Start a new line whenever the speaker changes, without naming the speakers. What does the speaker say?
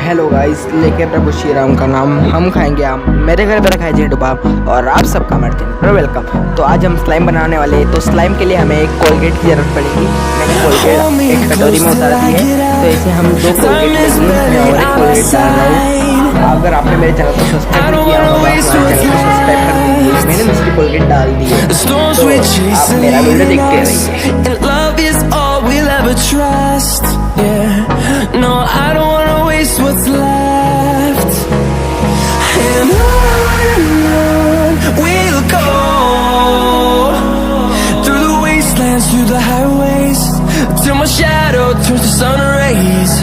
Hello guys, लेके प्रभु श्री राम का नाम हम खाएंगे आम। मेरे घर पे रखा है जेंडू बाम और आप सबका मर्जी वेलकम। तो आज हम स्लाइम बनाने वाले हैं। तो स्लाइम के लिए हमें एक कोलगेट की जरूरत पड़ेगी। मैंने कोलगेट एक कटोरी में उतार दी है। तो ऐसे हम 2 कोलगेट लेंगे। मैं और एक कोलगेट डाल रहा हूँ। अगर आपने मेरे चैनल को सब्सक्राइब नहीं किया होगा तो हमारे चैनल को सब्सक्राइब कर दीजिए। मैंने दूसरी कोलगेट डाल दी है। तो आप मेरा वीडियो देखते रहिए।
What's left, and on we'll go, through the wastelands, through the highways, till my shadow turns to sun rays.